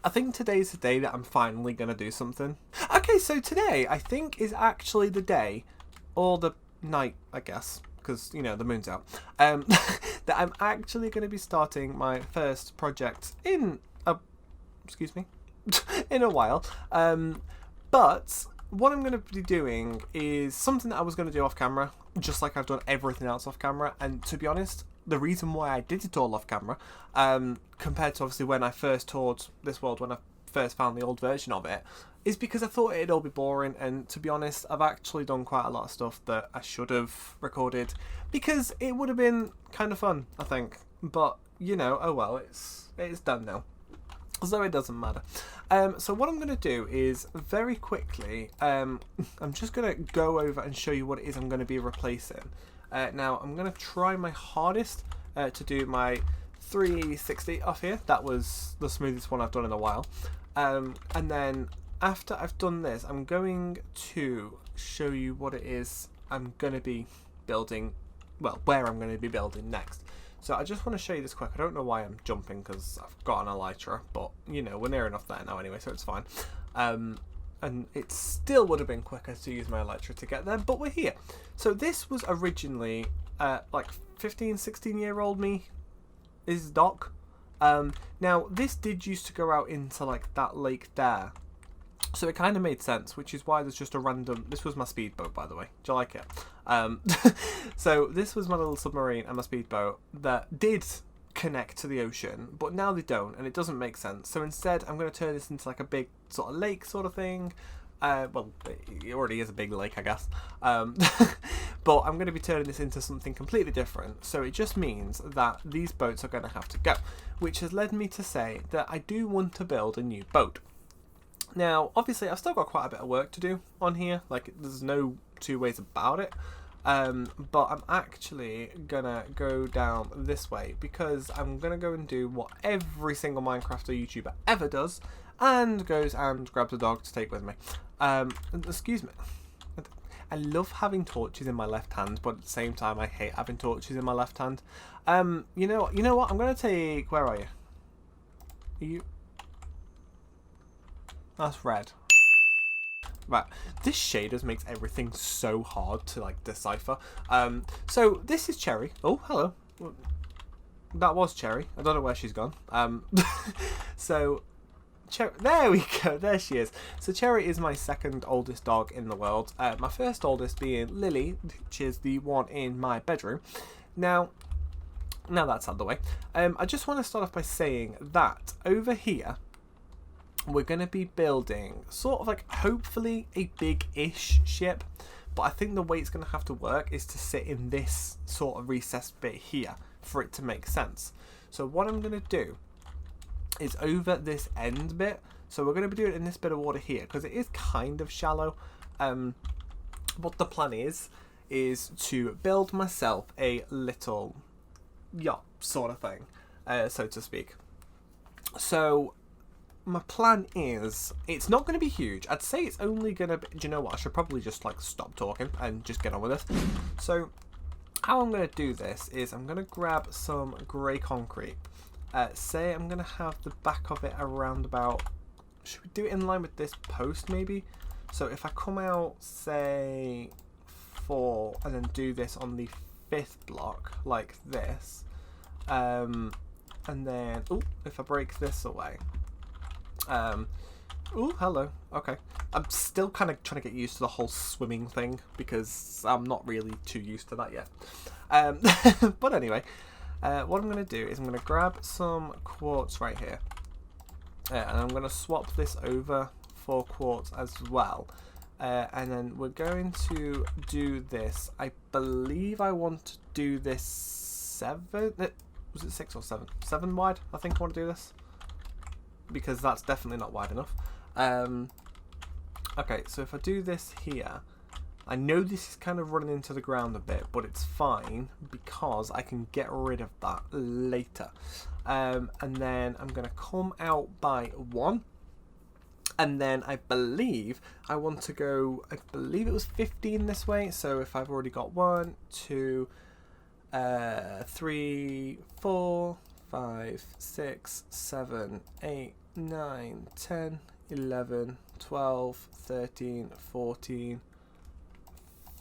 I think today's the day that I'm finally going to do something. Okay, so today I think is actually the day, or the night, I guess, because, you know, the moon's out, that I'm actually going to be starting my first project in in a while. But what I'm going to be doing is something that I was going to do off camera, just like I've done everything else off camera. And to be honest, the reason why I did it all off camera, compared to obviously when I first toured this world, when I first found the old version of it, is because I thought it'd all be boring. And to be honest, I've actually done quite a lot of stuff that I should have recorded, because it would have been kind of fun, I think. But, you know, oh well, it's done now, so it doesn't matter. So what I'm going to do is very quickly, I'm just going to go over and show you what it is I'm going to be replacing. Now I'm going to try my hardest to do my 360 off here. That was the smoothest one I've done in a while. And then after I've done this, I'm going to show you what it is I'm going to be building, well, where I'm going to be building next. So I just want to show you this quick. I don't know why I'm jumping, because I've got an elytra, but, you know, we're near enough there now anyway, so it's fine. And it still would have been quicker to use my elytra to get there, but we're here. So this was originally, like, 15, 16-year-old me is dock. Now, this did used to go out into, like, that lake there. So it kind of made sense, which is why there's just a random... This was my speedboat, by the way. Do you like it? So this was my little submarine and my speedboat that did connect to the ocean, but now they don't, and it doesn't make sense. So instead, I'm going to turn this into like a big sort of lake sort of thing. Well, it already is a big lake, I guess. But I'm going to be turning this into something completely different. So it just means that these boats are going to have to go, which has led me to say that I do want to build a new boat. Now, obviously, I've still got quite a bit of work to do on here. Like, there's no two ways about it. But I'm actually gonna go down this way, because I'm gonna go and do what every single Minecrafter YouTuber ever does, and goes and grabs a dog to take with me. Excuse me. I love having torches in my left hand, but at the same time, I hate having torches in my left hand. You know what? I'm gonna take. Where are you? Are you? That's red. Right, this shaders makes everything so hard to like decipher. So this is Cherry. Oh, hello. That was Cherry. I don't know where she's gone. So there we go. There she is. So Cherry is my second oldest dog in the world. My first oldest being Lily, which is the one in my bedroom. Now that's out of the way. I just want to start off by saying that over here, we're going to be building sort of like hopefully a big-ish ship, but I think the way it's going to have to work is to sit in this sort of recessed bit here for it to make sense. So what I'm going to do is over this end bit, so we're going to be doing it in this bit of water here because it is kind of shallow. What the plan is to build myself a little yacht sort of thing, so to speak. So my plan is, it's not going to be huge. I'd say it's only going to be... Do you know what? I should probably just like stop talking and just get on with this. So how I'm going to do this is I'm going to grab some grey concrete. Say I'm going to have the back of it around about... Should we do it in line with this post maybe? So if I come out, say 4, and then do this on the 5th block like this. And then, if I break this away... oh, hello. Okay. I'm still kind of trying to get used to the whole swimming thing because I'm not really too used to that yet. But anyway, what I'm going to do is I'm going to grab some quartz right here. And I'm going to swap this over for quartz as well. And then we're going to do this. I believe I want to do this 7... Was it 6 or 7? 7 wide? I think I want to do this, because that's definitely not wide enough. Okay, so if I do this here, I know this is kind of running into the ground a bit, but it's fine because I can get rid of that later. And then I'm going to come out by 1. And then I believe I want to go, I believe it was 15 this way. So if I've already got 1, 2, 3, 4, 5, 6, 7, 8, 9, 10, 11, 12, 13, 14,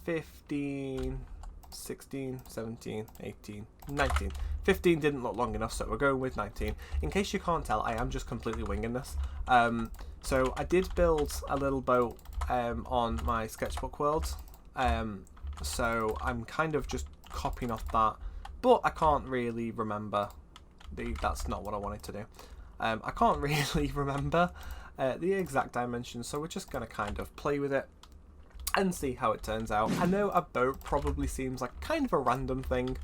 15, 16, 17, 18, 19. 15 didn't look long enough, so we're going with 19. In case you can't tell, I am just completely winging this. So I did build a little boat on my sketchbook world. So I'm kind of just copying off that, but I can't really remember. That's not what I wanted to do. I can't really remember the exact dimensions, so we're just going to kind of play with it and see how it turns out. I know a boat probably seems like kind of a random thing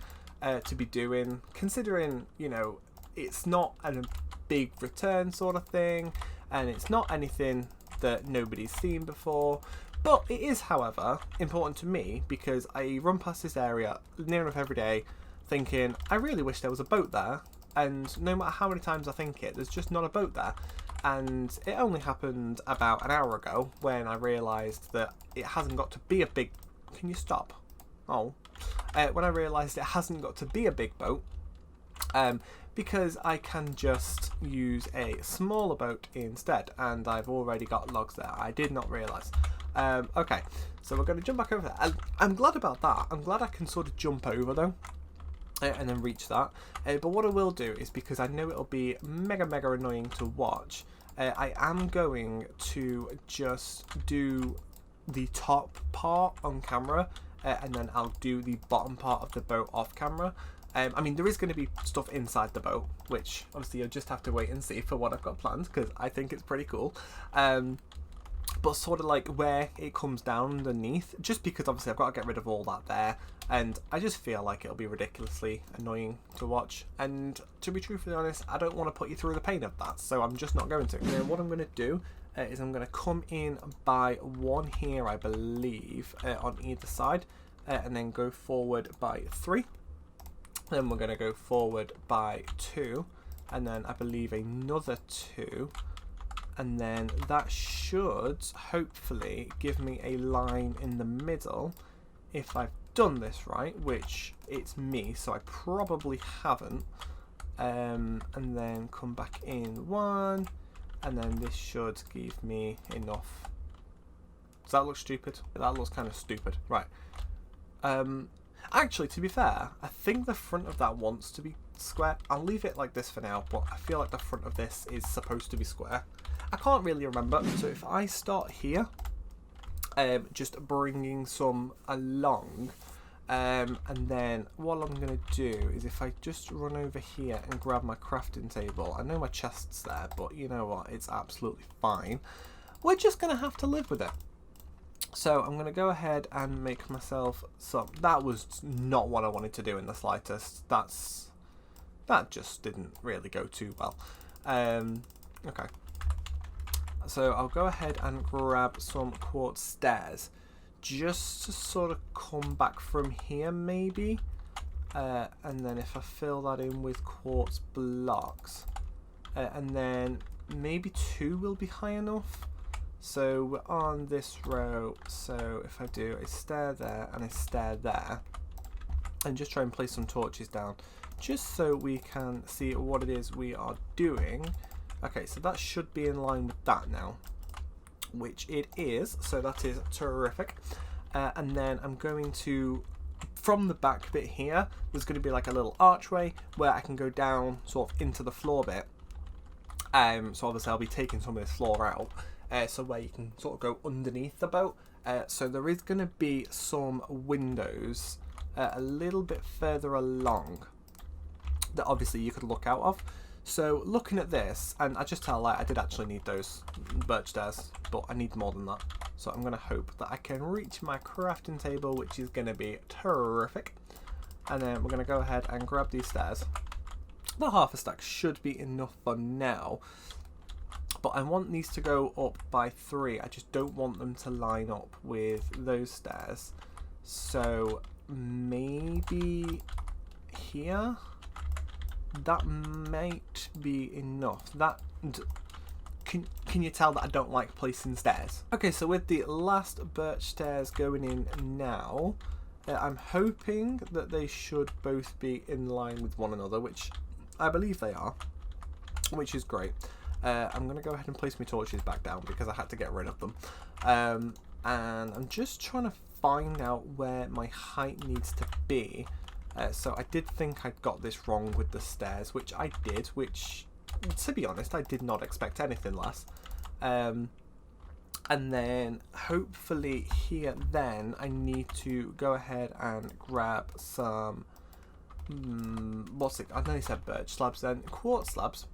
to be doing, considering, you know, it's not a big return sort of thing, and it's not anything that nobody's seen before. But it is, however, important to me because I run past this area near enough every day thinking, I really wish there was a boat there, and no matter how many times I think it, there's just not a boat there. And it only happened about an hour ago when I realised that it hasn't got to be a big... Can you stop? Oh. When I realised it hasn't got to be a big boat, because I can just use a smaller boat instead, and I've already got logs there. I did not realise. Okay, so we're going to jump back over there. I'm glad about that. I'm glad I can sort of jump over though, and then reach that. But what I will do is, because I know it'll be mega annoying to watch, I am going to just do the top part on camera, and then I'll do the bottom part of the boat off camera. I mean, there is going to be stuff inside the boat, which obviously you'll just have to wait and see for what I've got planned, because I think it's pretty cool. But sort of like where it comes down underneath, just because obviously I've got to get rid of all that there, and I just feel like it'll be ridiculously annoying to watch. And to be truthfully honest, I don't want to put you through the pain of that, so I'm just not going to. Now, what I'm going to do is I'm going to come in by 1 here, I believe, on either side, and then go forward by 3. Then we're going to go forward by 2, and then I believe another 2, and then that should hopefully give me a line in the middle if I've done this right, which it's me, so I probably haven't. And then come back in 1, and then this should give me enough. Does that look stupid? That looks kind of stupid. Right. Actually, to be fair, I think the front of that wants to be square. I'll leave it like this for now, but I feel like the front of this is supposed to be square. I can't really remember. So if I start here, just bringing some along, and then what I'm going to do is if I just run over here and grab my crafting table. I know my chest's there, but you know what? It's absolutely fine. We're just going to have to live with it. So I'm going to go ahead and make myself some... That was not what I wanted to do in the slightest. That just didn't really go too well. Okay. So I'll go ahead and grab some quartz stairs. Just to sort of come back from here maybe. And then if I fill that in with quartz blocks. And then maybe 2 will be high enough. So we're on this row, so if I do a stair there and a stair there, and just try and place some torches down, just so we can see what it is we are doing. Okay, so that should be in line with that now, which it is, so that is terrific. And then I'm going to, from the back bit here, there's going to be like a little archway where I can go down sort of into the floor bit. So obviously I'll be taking some of this floor out. So where you can sort of go underneath the boat. So there is going to be some windows a little bit further along that obviously you could look out of. So looking at this, and I just tell like I did actually need those birch stairs, but I need more than that. So I'm going to hope that I can reach my crafting table, which is going to be terrific. And then we're going to go ahead and grab these stairs. The half a stack should be enough for now. But I want these to go up by 3. I just don't want them to line up with those stairs. So maybe here? That might be enough. That can you tell that I don't like placing stairs? Okay, so with the last birch stairs going in now, I'm hoping that they should both be in line with one another, which I believe they are, which is great. I'm going to go ahead and place my torches back down because I had to get rid of them. And I'm just trying to find out where my height needs to be. So I did think I'd got this wrong with the stairs, which I did, which, to be honest, I did not expect anything less. And then hopefully here then I need to go ahead and grab some, what's it, I nearly said birch slabs then, quartz slabs,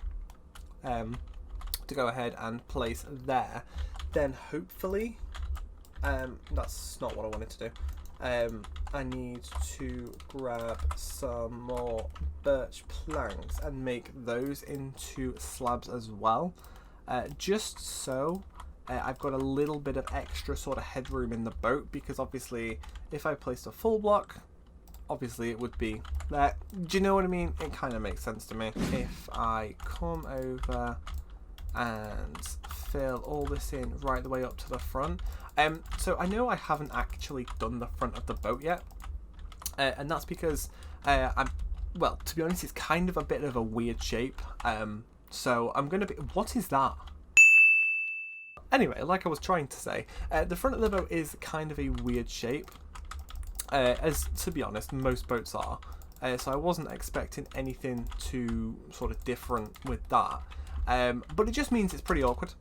to go ahead and place there. Then hopefully, that's not what I wanted to do. I need to grab some more birch planks and make those into slabs as well, just so I've got a little bit of extra sort of headroom in the boat, because obviously if I placed a full block, obviously it would be there. Do you know what I mean? It kind of makes sense to me. If I come over and fill all this in right the way up to the front. So I know I haven't actually done the front of the boat yet, and that's because well, to be honest, it's kind of a bit of a weird shape. So I'm going to be... What is that? Anyway, like I was trying to say, the front of the boat is kind of a weird shape, as, to be honest, most boats are. So I wasn't expecting anything too sort of different with that. But it just means it's pretty awkward.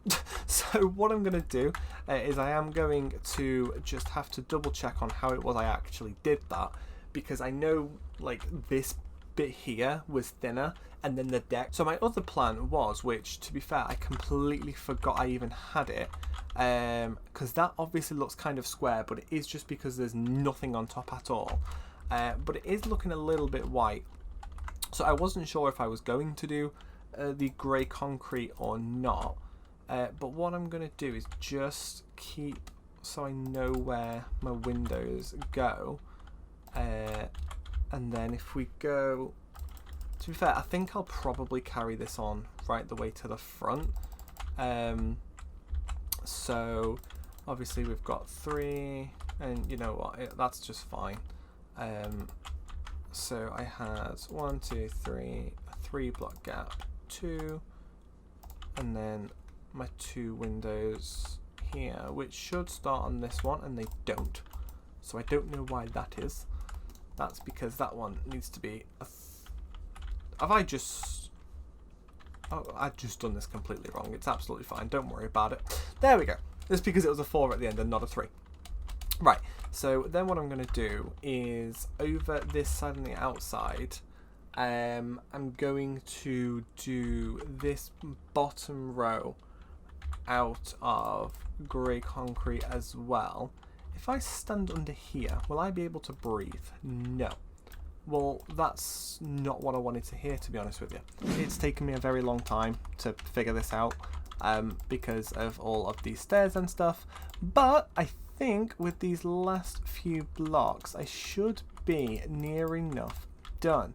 So what I'm going to do is I am going to just have to double check on how it was I actually did that, because I know like this bit here was thinner and then the deck. So my other plan was, which to be fair I completely forgot I even had it, because that obviously looks kind of square, but it is just because there's nothing on top at all. But it is looking a little bit white, so I wasn't sure if I was going to do the grey concrete or not, but what I'm going to do is just keep, so I know where my windows go, and then if we go, to be fair, I think I'll probably carry this on right the way to the front. So obviously we've got 3, and you know what, that's just fine. So I had 1, 2, 3, a 3-block gap, 2, and then my 2 windows here, which should start on this one, and they don't. So I don't know why that is. That's because that one needs to be a have I just... Oh, I've just done this completely wrong. It's absolutely fine. Don't worry about it. There we go. It's because it was a 4 at the end and not a 3. Right. So then what I'm going to do is over this side on the outside, I'm going to do this bottom row out of grey concrete as well. If I stand under here, will I be able to breathe? No. Well, that's not what I wanted to hear, to be honest with you. It's taken me a very long time to figure this out, because of all of these stairs and stuff. But I think with these last few blocks, I should be near enough done.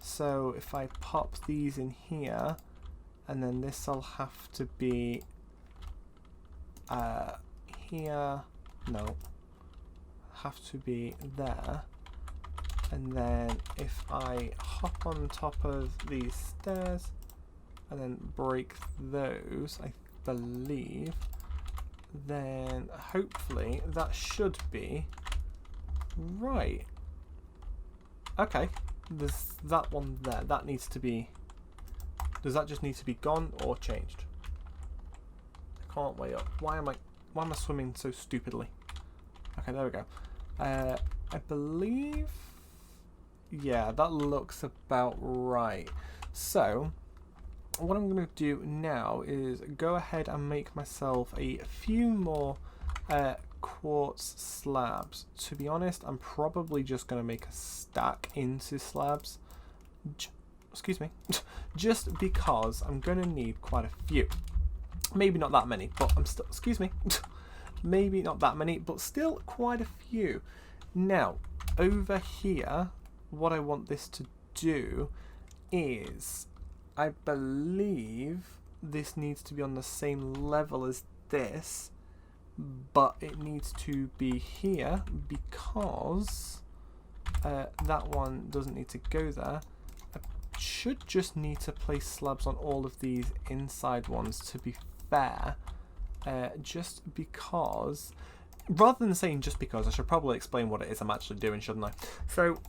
So if I pop these in here, and then this will have to be here. No, have to be there. And then if I hop on top of these stairs and then break those, I believe, then hopefully that should be right. Okay, there's that one there. That needs to be... Does that just need to be gone or changed? I can't weigh up. Why am I swimming so stupidly? Okay, there we go. I believe... Yeah, that looks about right. So, what I'm going to do now is go ahead and make myself a few more quartz slabs. To be honest, I'm probably just going to make a stack into slabs. Excuse me. Just because I'm going to need quite a few. Maybe not that many, but I'm still... Excuse me. Maybe not that many, but still quite a few. Now, over here... What I want this to do is, I believe this needs to be on the same level as this, but it needs to be here because that one doesn't need to go there. I should just need to place slabs on all of these inside ones, to be fair. Just because, rather than saying just because, I should probably explain what it is I'm actually doing, shouldn't I? So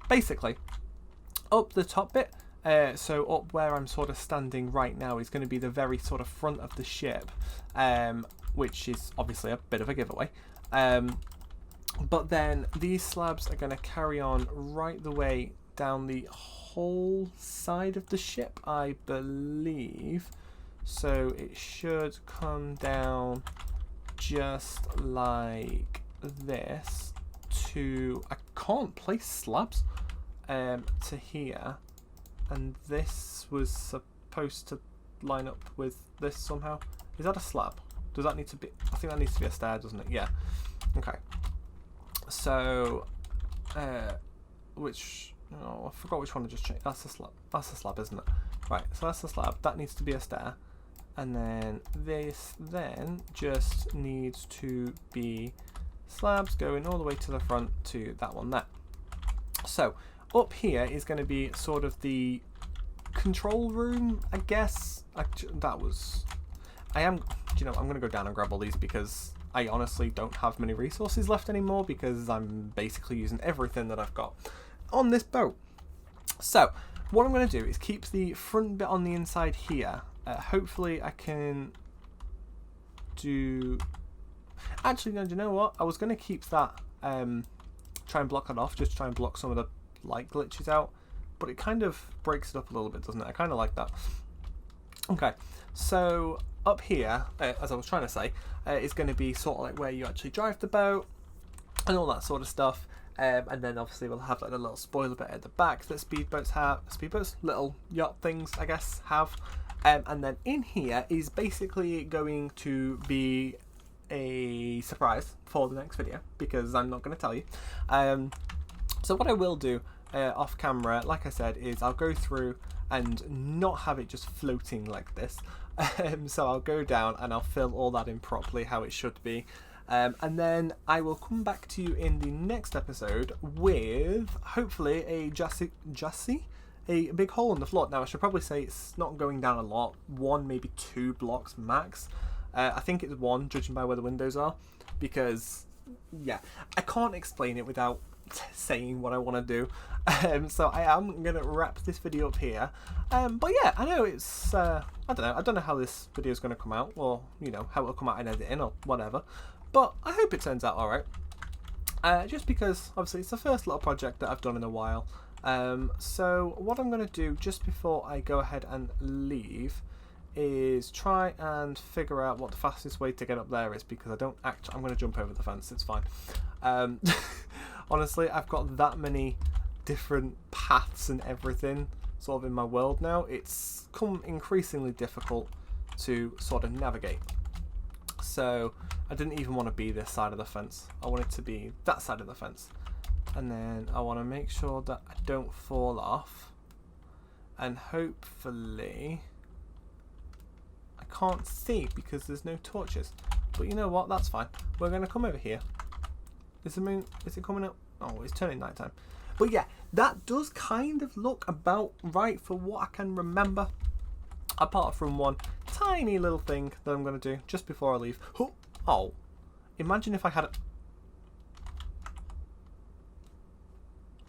basically, up the top bit, so up where I'm sort of standing right now is going to be the very sort of front of the ship, which is obviously a bit of a giveaway. But then these slabs are going to carry on right the way down the whole side of the ship, I believe. So it should come down just like this to... I can't place slabs to here. And this was supposed to line up with this somehow. Is that a slab? Does that need to be... I think that needs to be a stair, doesn't it? Yeah. Okay. So, which... Oh, I forgot which one I just checked. That's a slab. That's a slab, isn't it? Right, so that's a slab. That needs to be a stair. And then this then just needs to be slabs going all the way to the front to that one there. So, up here is going to be sort of the control room, I guess. That was... I'm going to go down and grab all these because I honestly don't have many resources left anymore because I'm basically using everything that I've got on this boat. So, what I'm going to do is keep the front bit on the inside here. Hopefully I can do... Actually, no, do you know what? I was going to keep that, try and block that off, just try and block some of the light glitches out. But it kind of breaks it up a little bit, doesn't it? I kind of like that. Okay, so up here, as I was trying to say, is going to be sort of like where you actually drive the boat and all that sort of stuff. And then obviously we'll have like a little spoiler bit at the back that speedboats have. Speedboats, little yacht things, I guess, have. And then in here is basically going to be a surprise for the next video because I'm not going to tell you. So what I will do off camera, like I said, is I'll go through and not have it just floating like this. So I'll go down and I'll fill all that in properly how it should be. And then I will come back to you in the next episode with hopefully a a big hole in the floor. Now I should probably say it's not going down a lot, 1 maybe 2 blocks max. I think it's 1 judging by where the windows are, because yeah, I can't explain it without saying what I want to do. So I am gonna wrap this video up here. But yeah, I know it's I don't know how this video is gonna come out, or you know how it'll come out in editing or whatever, but I hope it turns out alright. Just because obviously it's the first little project that I've done in a while. So what I'm going to do just before I go ahead and leave is try and figure out what the fastest way to get up there is, because I don't I'm going to jump over the fence, it's fine. Honestly, I've got that many different paths and everything sort of in my world now. It's come increasingly difficult to sort of navigate. So I didn't even want to be this side of the fence. I wanted to be that side of the fence. And then I want to make sure that I don't fall off. And hopefully... I can't see because there's no torches. But you know what? That's fine. We're going to come over here. Is the moon... Is it coming up? Oh, it's turning nighttime. But yeah, that does kind of look about right for what I can remember. Apart from one tiny little thing that I'm going to do just before I leave. Oh, imagine if I had...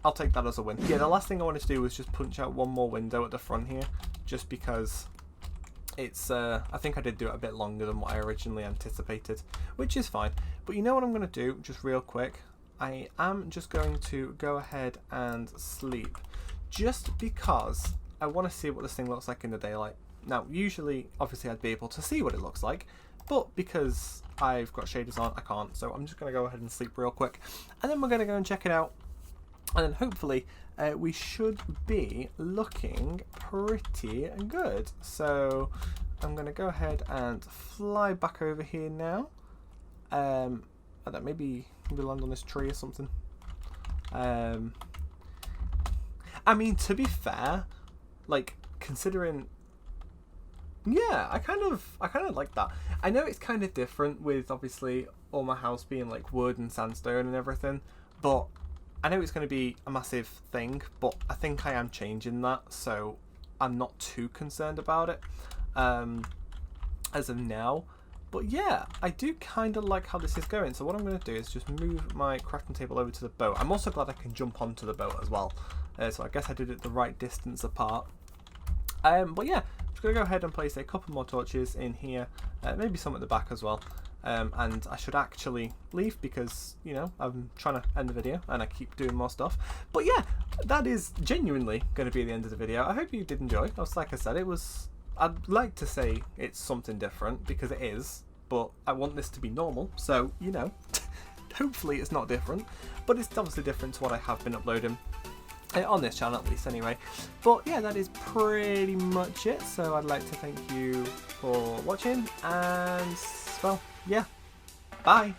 I'll take that as a win. Yeah, the last thing I wanted to do was just punch out one more window at the front here, just because it's, I think I did do it a bit longer than what I originally anticipated, which is fine. But you know what I'm going to do, just real quick? I am just going to go ahead and sleep, just because I want to see what this thing looks like in the daylight. Now, usually, obviously, I'd be able to see what it looks like, but because I've got shaders on, I can't. So I'm just going to go ahead and sleep real quick, and then we're going to go and check it out. And then hopefully we should be looking pretty good. So I'm going to go ahead and fly back over here now. I don't know, maybe land on this tree or something. I mean, to be fair, like considering, yeah, I kind of like that. I know it's kind of different with obviously all my house being like wood and sandstone and everything, but I know it's going to be a massive thing, but I think I am changing that, so I'm not too concerned about it as of now. But yeah, I do kind of like how this is going. So what I'm going to do is just move my crafting table over to the boat. I'm also glad I can jump onto the boat as well. So I guess I did it the right distance apart. But yeah, I'm just going to go ahead and place a couple more torches in here. Maybe some at the back as well. And I should actually leave because, you know, I'm trying to end the video and I keep doing more stuff. But yeah, that is genuinely going to be the end of the video. I hope you did enjoy. Like I said, I'd like to say it's something different because it is, but I want this to be normal. So, you know, hopefully it's not different, but it's obviously different to what I have been uploading. On this channel at least anyway. But yeah, that is pretty much it. So I'd like to thank you for watching and, well, yeah, bye.